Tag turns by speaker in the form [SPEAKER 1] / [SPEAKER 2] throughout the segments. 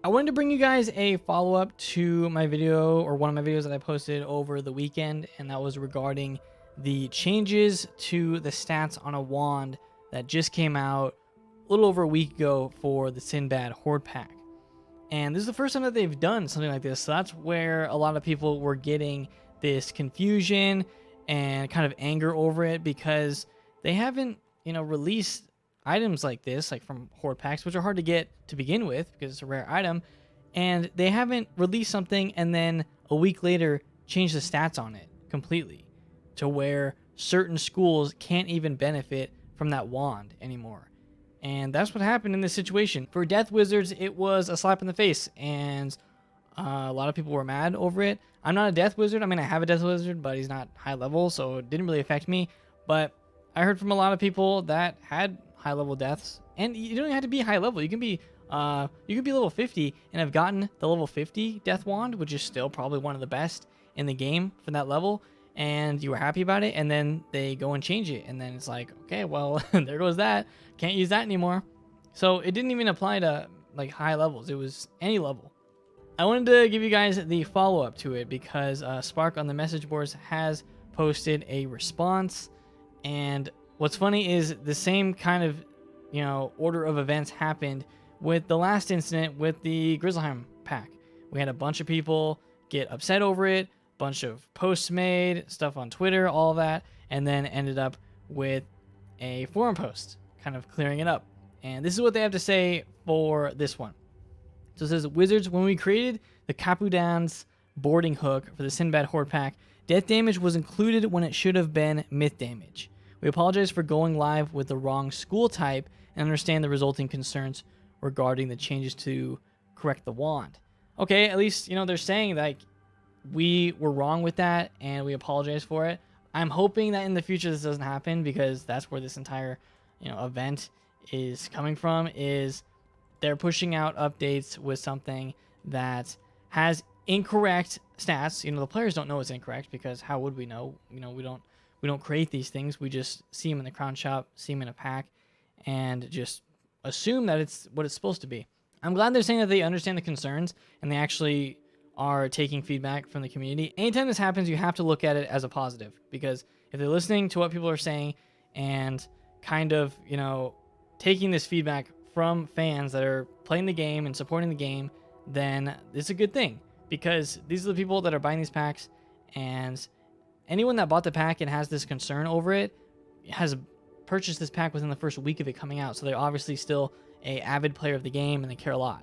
[SPEAKER 1] I wanted to bring you guys a follow-up to my video, or one of my videos that I posted over the weekend, and that was regarding the changes to the stats on a wand that just came out a little over a week ago for the Sinbad Hoard pack. And this is the first time that they've done something like this, so that's where a lot of people were getting this confusion and kind of anger over it, because they haven't, released items like this, like from Hoard packs, which are hard to get to begin with because it's a rare item, and they haven't released something and then a week later changed the stats on it completely to where certain schools can't even benefit from that wand anymore. And that's what happened in this situation. For Death Wizards, it was a slap in the face, and a lot of people were mad over it. I'm not a Death Wizard. I mean, I have a Death Wizard, but he's not high level, so it didn't really affect me. But I heard from a lot of people that had high level deaths, and you don't have to be high level. You can be level 50 and have gotten the level 50 death wand, which is still probably one of the best in the game for that level, and you were happy about it, and then they go and change it, and then it's like, okay, well, there goes that. Can't use that anymore. So it didn't even apply to like high levels. It was any level. I wanted to give you guys the follow-up to it because Spark on the message boards has posted a response, and what's funny is the same kind of, order of events happened with the last incident with the BlazeLifehammer pack. We had a bunch of people get upset over it, bunch of posts made, stuff on Twitter, all that, and then ended up with a forum post kind of clearing it up. And this is what they have to say for this one. So it says, Wizards, when we created the Capudan's boarding hook for the Sinbad Hoard pack, death damage was included when it should have been myth damage. We apologize for going live with the wrong school type and understand the resulting concerns regarding the changes to correct the wand. Okay, at least, they're saying like we were wrong with that and we apologize for it. I'm hoping that in the future this doesn't happen, because that's where this entire, event is coming from, is they're pushing out updates with something that has incorrect stats. The players don't know it's incorrect, because how would we know? We don't create these things. We just see them in the crown shop, see them in a pack, and just assume that it's what it's supposed to be. I'm glad they're saying that they understand the concerns and they actually are taking feedback from the community. Anytime this happens, you have to look at it as a positive, because if they're listening to what people are saying and kind of, taking this feedback from fans that are playing the game and supporting the game, then it's a good thing, because these are the people that are buying these packs, and anyone that bought the pack and has this concern over it has purchased this pack within the first week of it coming out. So they're obviously still an avid player of the game and they care a lot.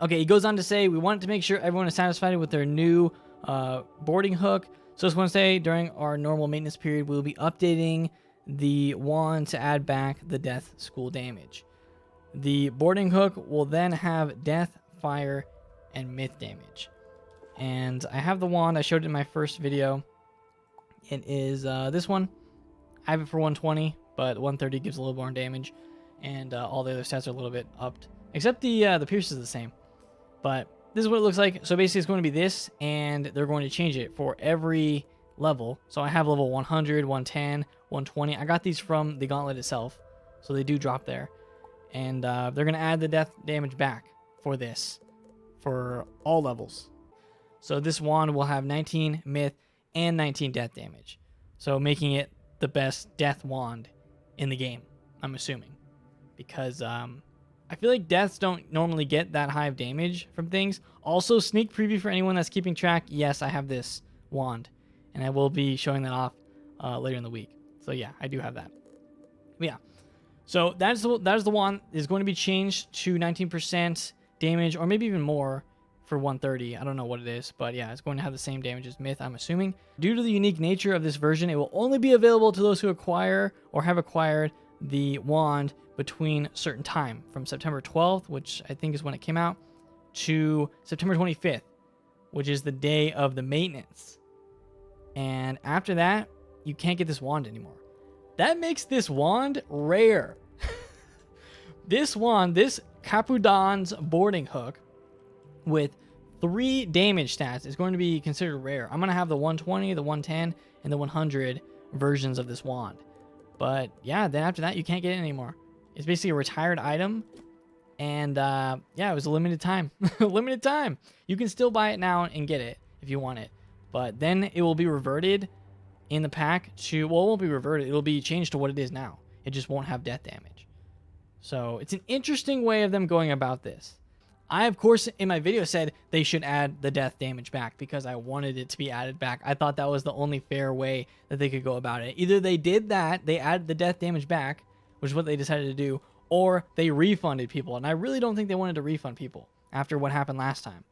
[SPEAKER 1] Okay, he goes on to say, we wanted to make sure everyone is satisfied with their new boarding hook. So I just want to say, during our normal maintenance period, we'll be updating the wand to add back the death school damage. The boarding hook will then have death, fire, and myth damage. And I have the wand. I showed it in my first video. It is this one. I have it for 120, but 130 gives a little more damage, and all the other stats are a little bit upped, except the pierce is the same. But this is what it looks like. So basically, it's going to be this, and they're going to change it for every level. So I have level 100, 110, 120. I got these from the gauntlet itself, so they do drop there. And they're going to add the death damage back for this, for all levels. So this wand will have 19 myth and 19 death damage, so making it the best death wand in the game, I'm assuming, because I feel like deaths don't normally get that high of damage from things. Also, sneak preview for anyone that's keeping track, yes, I have this wand, and I will be showing that off later in the week. So yeah, I do have that. But yeah, so that is the wand. Is going to be changed to 19% damage, or maybe even more, for 130. I don't know what it is, but yeah, it's going to have the same damage as myth, I'm assuming. Due to the unique nature of this version, it will only be available to those who acquire or have acquired the wand between certain time, from September 12th, which I think is when it came out, to September 25th, which is the day of the maintenance. And after that, you can't get this wand anymore. That makes this wand rare. This wand, this Capudan's boarding hook with 3 damage stats, is going to be considered rare. I'm going to have the 120, the 110, and the 100 versions of this wand. But yeah, then after that, you can't get it anymore. It's basically a retired item, And yeah, it was a limited time. Limited time. You can still buy it now and get it if you want it. But then it will be reverted in the pack to, well, it won't be reverted. It'll be changed to what it is now. It just won't have death damage. So it's an interesting way of them going about this. I, of course, in my video said they should add the death damage back because I wanted it to be added back. I thought that was the only fair way that they could go about it. Either they did that, they added the death damage back, which is what they decided to do, or they refunded people. And I really don't think they wanted to refund people after what happened last time.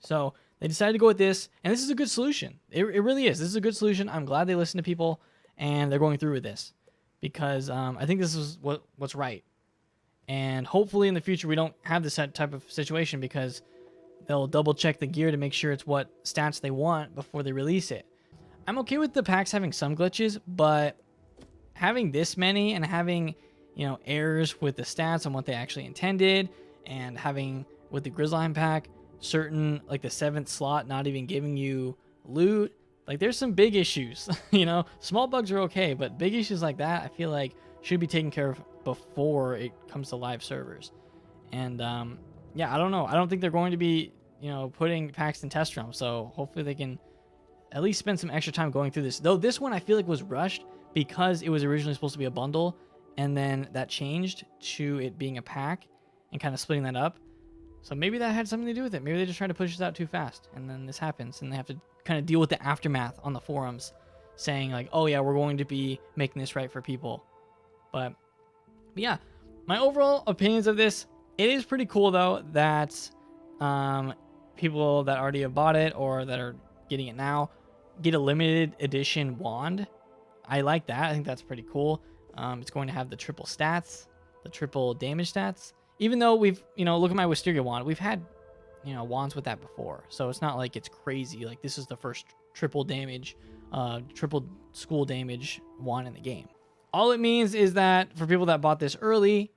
[SPEAKER 1] So they decided to go with this, and this is a good solution. It really is. This is a good solution. I'm glad they listened to people, and they're going through with this because I think this is what's right. And hopefully in the future we don't have this type of situation because they'll double check the gear to make sure it's what stats they want before they release it. I'm okay with the packs having some glitches, but having this many and having, you know, errors with the stats on what they actually intended, and having with the Grizzly pack certain, like the 7th slot not even giving you loot, like there's some big issues. You know, small bugs are okay, but big issues like that I feel like should be taken care of before it comes to live servers. And yeah, I don't know. I don't think they're going to be, you know, putting packs in test realm, so hopefully they can at least spend some extra time going through this. Though this one I feel like was rushed because it was originally supposed to be a bundle, and then that changed to it being a pack and kind of splitting that up. So maybe that had something to do with it. Maybe they just tried to push this out too fast, and then this happens, and they have to kind of deal with the aftermath on the forums saying like, oh yeah, we're going to be making this right for people. But yeah, my overall opinions of this, it is pretty cool though that people that already have bought it or that are getting it now get a limited edition wand. I like that. I think that's pretty cool. It's going to have the triple stats, the triple damage stats. Even though we've, you know, look at my Wisteria wand. We've had, you know, wands with that before. So it's not like it's crazy. Like this is the first triple damage, triple school damage wand in the game. All it means is that for people that bought this early,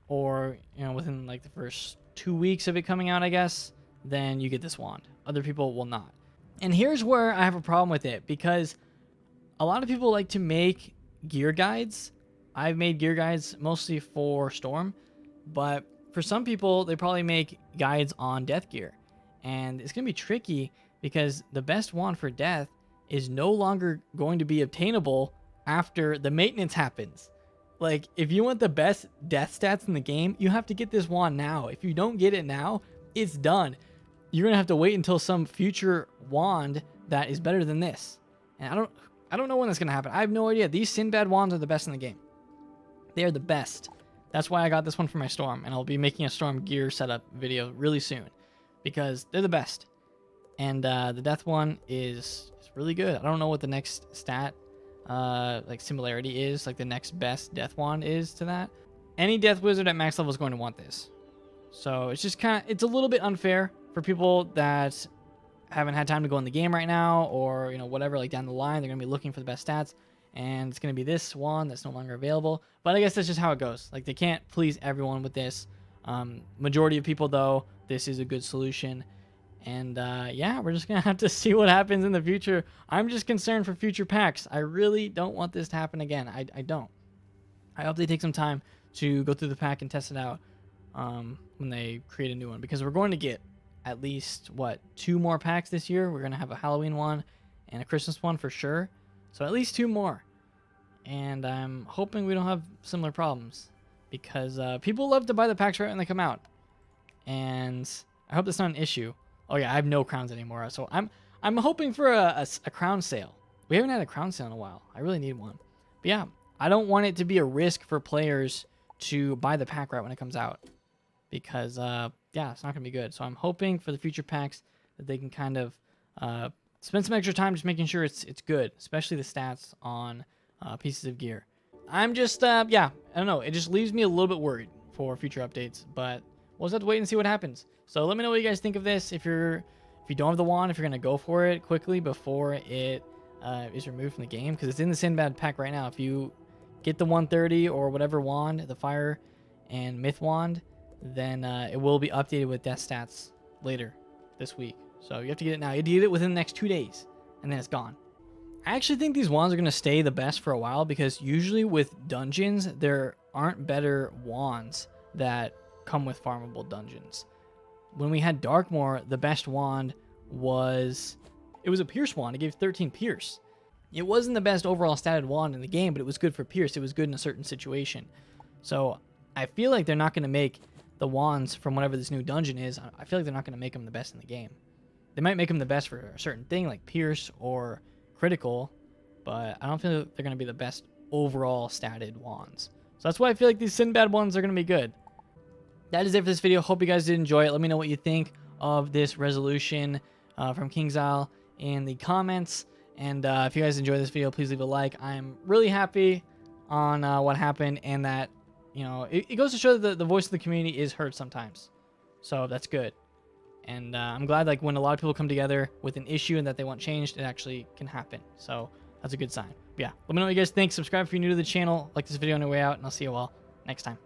[SPEAKER 1] or, you know, within like the first 2 weeks of it coming out, I guess, then you get this wand. Other people will not. And here's where I have a problem with it, because a lot of people like to make gear guides. I've made gear guides mostly for Storm, but for some people, they probably make guides on Death gear. And it's going to be tricky because the best wand for Death is no longer going to be obtainable after the maintenance happens. Like, if you want the best death stats in the game, you have to get this wand now. If you don't get it now, it's done. You're gonna have to wait until some future wand that is better than this. And I don't know when that's gonna happen. I have no idea. These Sinbad wands are the best in the game. They are the best. That's why I got this one for my Storm, and I'll be making a Storm gear setup video really soon because they're the best. And the death one is really good. I don't know what the next stat like similarity is, like the next best death wand is to that. Any death wizard at max level is going to want this. So it's just kind of, it's a little bit unfair for people that haven't had time to go in the game right now, or, you know, whatever, like down the line, they're going to be looking for the best stats, and it's going to be this wand that's no longer available. But I guess that's just how it goes. Like, they can't please everyone with this. Majority of people, though, this is a good solution. And yeah, we're just going to have to see what happens in the future. I'm just concerned for future packs. I really don't want this to happen again. I don't. I hope they take some time to go through the pack and test it out when they create a new one. Because we're going to get at least, what, 2 more packs this year. We're going to have a Halloween one and a Christmas one for sure. So at least 2 more. And I'm hoping we don't have similar problems. Because people love to buy the packs right when they come out. And I hope that's not an issue. Oh yeah, I have no crowns anymore, so I'm hoping for a crown sale. We haven't had a crown sale in a while. I really need one. But yeah, I don't want it to be a risk for players to buy the pack right when it comes out, because yeah, it's not gonna be good. So I'm hoping for the future packs that they can kind of spend some extra time just making sure it's good, especially the stats on pieces of gear. I'm just yeah, I don't know. It just leaves me a little bit worried for future updates, but we'll just have to wait and see what happens. So let me know what you guys think of this. If you don't have the wand, if you're gonna go for it quickly before it is removed from the game, because it's in the Sinbad pack right now. If you get the 130 or whatever wand, the fire and myth wand, then it will be updated with death stats later this week. So you have to get it now. You have to get it within the next 2 days, and then it's gone. I actually think these wands are gonna stay the best for a while, because usually with dungeons there aren't better wands that come with farmable dungeons. When we had Darkmoor, the best wand was, it was a Pierce wand. It gave 13 Pierce. It wasn't the best overall statted wand in the game, but it was good for Pierce. It was good in a certain situation. So I feel like they're not going to make the wands from whatever this new dungeon is. I feel like they're not going to make them the best in the game. They might make them the best for a certain thing like Pierce or Critical, but I don't feel like they're going to be the best overall statted wands. So that's why I feel like these Sinbad ones are going to be good. That is it for this video. Hope you guys did enjoy it. Let me know what you think of this resolution from KingsIsle in the comments. And if you guys enjoyed this video, please leave a like. I'm really happy on what happened, and that, you know, it goes to show that the voice of the community is heard sometimes. So that's good. And I'm glad, like, when a lot of people come together with an issue and that they want changed, it actually can happen. So that's a good sign. But yeah, let me know what you guys think. Subscribe if you're new to the channel. Like this video on your way out, and I'll see you all next time.